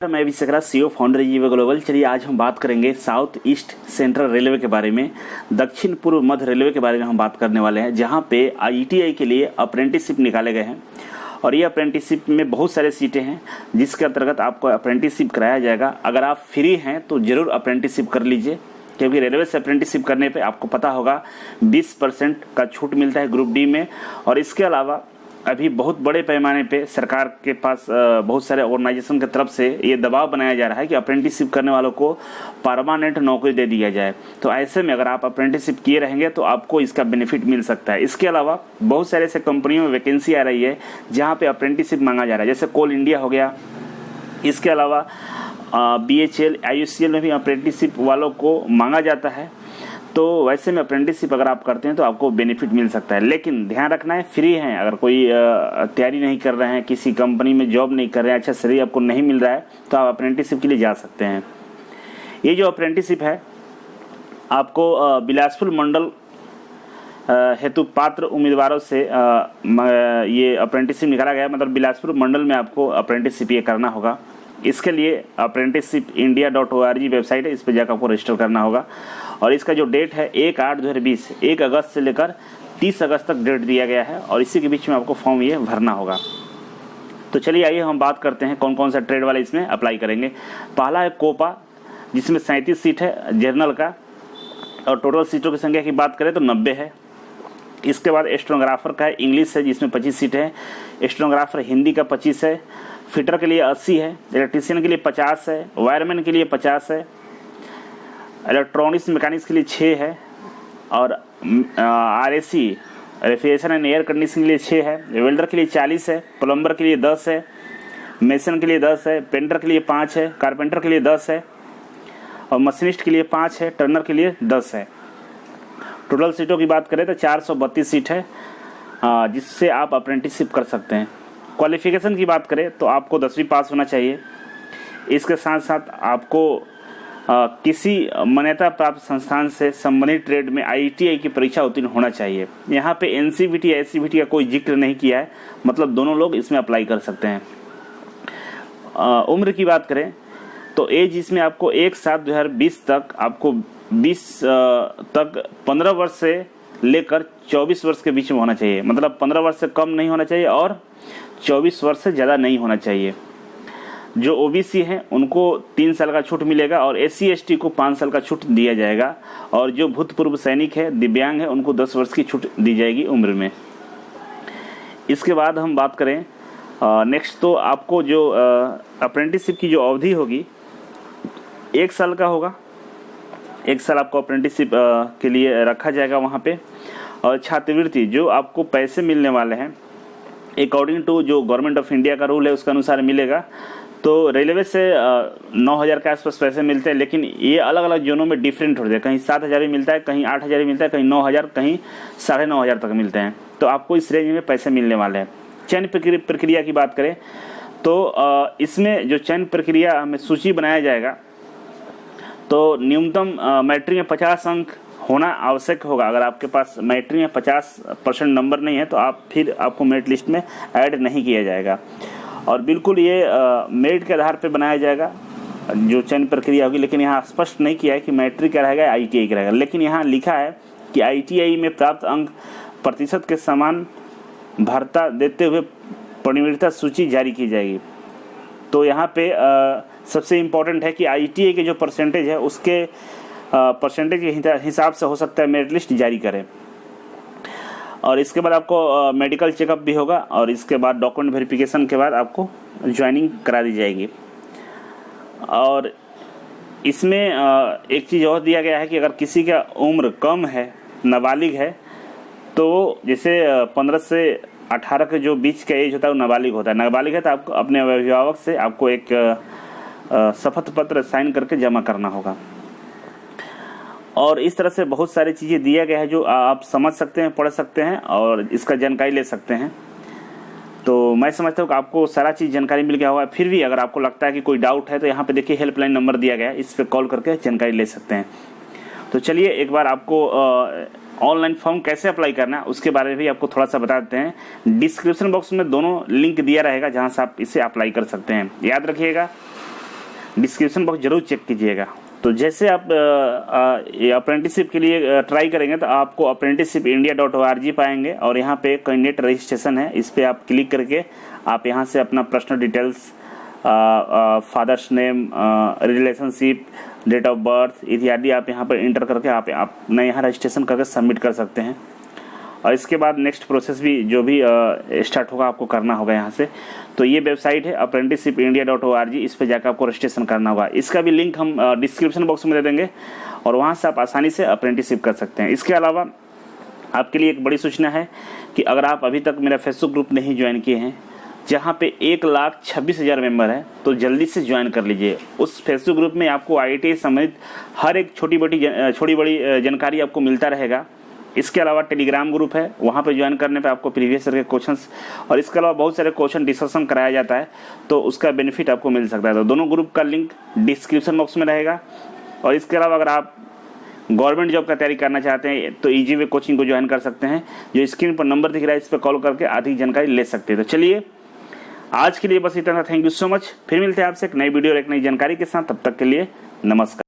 मैं अभी Sakra CEO founder जीवा ग्लोबल। चलिए आज हम बात करेंगे साउथ ईस्ट सेंट्रल रेलवे के बारे में, दक्षिण पूर्व मध्य रेलवे के बारे में हम बात करने वाले हैं, जहां पे आईटीआई के लिए अप्रेंटिसशिप निकाले गए हैं। और ये अप्रेंटिसशिप में बहुत सारे सीटें हैं जिसके अंतर्गत आपको अप्रेंटिसशिप कराया जाएगा। अगर आप फ्री हैं तो ज़रूर अप्रेंटिसशिप कर लीजिए, क्योंकि रेलवे से अप्रेंटिसशिप करने पे आपको पता होगा 20% का छूट मिलता है ग्रुप डी में। और इसके अलावा अभी बहुत बड़े पैमाने पे सरकार के पास बहुत सारे ऑर्गेनाइजेशन की तरफ से ये दबाव बनाया जा रहा है कि अप्रेंटिसशिप करने वालों को परमानेंट नौकरी दे दिया जाए। तो ऐसे में अगर आप अप्रेंटिसशिप किए रहेंगे तो आपको इसका बेनिफिट मिल सकता है। इसके अलावा बहुत सारे ऐसे कंपनियों में वैकेंसी आ रही है जहाँ पे अप्रेंटिसशिप मांगा जा रहा है, जैसे कोल इंडिया हो गया। इसके अलावा BHEL, IOCL में भी अप्रेंटिसशिप वालों को मांगा जाता है। तो वैसे में अप्रेंटिसशिप अगर आप करते हैं तो आपको बेनिफिट मिल सकता है, लेकिन ध्यान रखना है फ्री है। अगर कोई तैयारी नहीं कर रहे हैं, किसी कंपनी में जॉब नहीं कर रहे हैं, अच्छा सैलरी आपको नहीं मिल रहा है, तो आप अप्रेंटिसशिप के लिए जा सकते हैं। ये जो अप्रेंटिसशिप है आपको बिलासपुर मंडल हेतु पात्र उम्मीदवारों से ये अप्रेंटिसशिप निकाला गया, मतलब बिलासपुर मंडल में आपको अप्रेंटिसशिप ये करना होगा। इसके लिए apprenticeshipiindia.org वेबसाइट है, इस पर जाकर आपको रजिस्टर करना होगा। और इसका जो डेट है 1/8/2020, 1 अगस्त से लेकर 30 अगस्त तक डेट दिया गया है, और इसी के बीच में आपको फॉर्म ये भरना होगा। तो चलिए आइए हम बात करते हैं कौन कौन सा ट्रेड वाले इसमें अप्लाई करेंगे। पहला है कोपा, जिसमें 37 सीट है जर्नल का, और टोटल सीटों की संख्या की बात करें तो 90 है। इसके बाद स्टेनोग्राफर का है इंग्लिश है, जिसमें 25 सीट है। स्टेनोग्राफर हिंदी का 25 है। फिटर के लिए 80 है। इलेक्ट्रीशियन के लिए 50 है। वायरमैन के लिए 50 है। इलेक्ट्रॉनिक्स मैकेनिक्स के लिए 6 है। और RAC refrigeration and air conditioning के लिए 6 है। वेल्डर के लिए 40 है। प्लम्बर के लिए 10 है। मेसन के लिए 10 है। पेंटर के लिए 5 है। कारपेंटर के लिए 10 है। और मशीनिस्ट के लिए 5 है। टर्नर के लिए 10 है। टोटल सीटों की बात करें तो 432 सीट है, जिससे आप अप्रेंटिसशिप कर सकते हैं। क्वालिफिकेशन की बात करें तो आपको 10वीं पास होना चाहिए। इसके साथ साथ आपको किसी मान्यता प्राप्त संस्थान से संबंधित ट्रेड में ITI की परीक्षा उत्तीर्ण होना चाहिए। यहाँ पे NCVT या SCVT का कोई जिक्र नहीं किया है, मतलब दोनों लोग इसमें अप्लाई कर सकते हैं। उम्र की बात करें तो एज इसमें आपको 1/7/2020 तक आपको 20 तक 15 वर्ष से लेकर 24 वर्ष के बीच में होना चाहिए, मतलब 15 वर्ष से कम नहीं होना चाहिए और 24 वर्ष से ज़्यादा नहीं होना चाहिए। जो OBC हैं उनको 3 साल का छूट मिलेगा, और SC ST को 5 साल का छूट दिया जाएगा। और जो भूतपूर्व सैनिक है, दिव्यांग है, उनको 10 वर्ष की छूट दी जाएगी उम्र में। इसके बाद हम बात करें नेक्स्ट, तो आपको जो अप्रेंटिसशिप की जो अवधि होगी 1 साल का होगा। 1 साल आपको अप्रेंटिसशिप के लिए रखा जाएगा वहाँ पे। और छात्रवृत्ति जो आपको पैसे मिलने वाले हैं अकॉर्डिंग टू जो गवर्नमेंट ऑफ इंडिया का रूल है उसके अनुसार मिलेगा। तो रेलवे से 9,000 के आसपास पैसे मिलते हैं, लेकिन ये अलग अलग जोनों में डिफरेंट होते हैं। कहीं 7,000 भी मिलता है, कहीं 8,000 भी मिलता है, कहीं 9,000, कहीं 9,500 तक मिलते हैं। तो आपको इस रेंज में पैसे मिलने वाले हैं। चयन प्रक्रिया की बात करें तो इसमें जो चयन प्रक्रिया में सूची बनाया जाएगा, तो न्यूनतम मैट्रिक में 50 अंक होना आवश्यक होगा। अगर आपके पास मैट्रिक में 50% नंबर नहीं है तो फिर आपको मेरिट लिस्ट में ऐड नहीं किया जाएगा। और बिल्कुल ये मेरिट के आधार पर बनाया जाएगा जो चयन प्रक्रिया होगी, लेकिन यहाँ स्पष्ट नहीं किया है कि मैट्रिक का रहेगा या ITI का रहेगा। लेकिन यहाँ लिखा है कि ITI में प्राप्त अंक प्रतिशत के समान भर्ता देते हुए प्रतियोगिता सूची जारी की जाएगी। तो यहाँ पे सबसे इम्पोर्टेंट है कि ITI के जो परसेंटेज है उसके परसेंटेज के हिसाब से हो सकता है मेरिट लिस्ट जारी करें। और इसके बाद आपको मेडिकल चेकअप भी होगा, और इसके बाद डॉक्यूमेंट वेरिफिकेशन के बाद आपको ज्वाइनिंग करा दी जाएगी। और इसमें एक चीज़ और दिया गया है कि अगर किसी का उम्र कम है, नाबालिग है, तो जैसे 15 से 18 के जो बीच का एज होता है वो नाबालिग होता है। नाबालिग है तो आपको अपने अभिभावक से आपको एक शपथ पत्र साइन करके जमा करना होगा। और इस तरह से बहुत सारी चीज़ें दिया गया है जो आप समझ सकते हैं, पढ़ सकते हैं और इसका जानकारी ले सकते हैं। तो मैं समझता हूँ कि आपको सारा चीज़ जानकारी मिल गया होगा। फिर भी अगर आपको लगता है कि कोई डाउट है तो यहाँ पे देखिए हेल्पलाइन नंबर दिया गया है, इस पर कॉल करके जानकारी ले सकते हैं। तो चलिए एक बार आपको ऑनलाइन फॉर्म कैसे अप्लाई करना है उसके बारे में भी आपको थोड़ा सा बता देते हैं। डिस्क्रिप्शन बॉक्स में दोनों लिंक दिया रहेगा जहाँ से आप इसे अप्लाई कर सकते हैं। याद रखिएगा डिस्क्रिप्शन बॉक्स जरूर चेक कीजिएगा। तो जैसे आप ये अप्रेंटिसशिप के लिए ट्राई करेंगे तो आपको apprenticeshipindia.org पाएंगे और यहाँ पे कैंडिडेट रजिस्ट्रेशन है, इस पर आप क्लिक करके आप यहाँ से अपना personal details, father's name, relationship, date of birth इत्यादि आप यहाँ पर इंटर करके आप अपना यहाँ रजिस्ट्रेशन करके सबमिट कर सकते हैं। और इसके बाद नेक्स्ट प्रोसेस भी जो भी स्टार्ट होगा आपको करना होगा यहाँ से। तो ये वेबसाइट है apprenticeshipindia.org, इस पर जाकर आपको रजिस्ट्रेशन करना होगा। इसका भी लिंक हम डिस्क्रिप्शन बॉक्स में दे देंगे और वहाँ से आप आसानी से अप्रेंटिसशिप कर सकते हैं। इसके अलावा आपके लिए एक बड़ी सूचना है कि अगर आप अभी तक मेरा फेसबुक ग्रुप नहीं ज्वाइन किए हैं जहाँ पे 1,26,000 मेंबर है तो जल्दी से ज्वाइन कर लीजिए। उस फेसबुक ग्रुप में आपको IIT संबंधित हर एक छोटी बड़ी जानकारी आपको मिलता रहेगा। इसके अलावा टेलीग्राम ग्रुप है, वहाँ पे ज्वाइन करने पे आपको प्रीवियस ईयर के क्वेश्चंस और इसके अलावा बहुत सारे क्वेश्चन डिस्कशन कराया जाता है, तो उसका बेनिफिट आपको मिल सकता है। तो दोनों ग्रुप का लिंक डिस्क्रिप्शन बॉक्स में रहेगा। और इसके अलावा अगर आप गवर्नमेंट जॉब का तैयारी करना चाहते हैं तो ईजी वे कोचिंग को ज्वाइन कर सकते हैं, जो स्क्रीन पर नंबर दिख रहा है इस पर कॉल करके अधिक जानकारी ले सकते हैं। तो चलिए आज के लिए बस इतना था। Thank you so much. फिर मिलते हैं आपसे एक नई वीडियो और एक नई जानकारी के साथ। तब तक के लिए नमस्कार।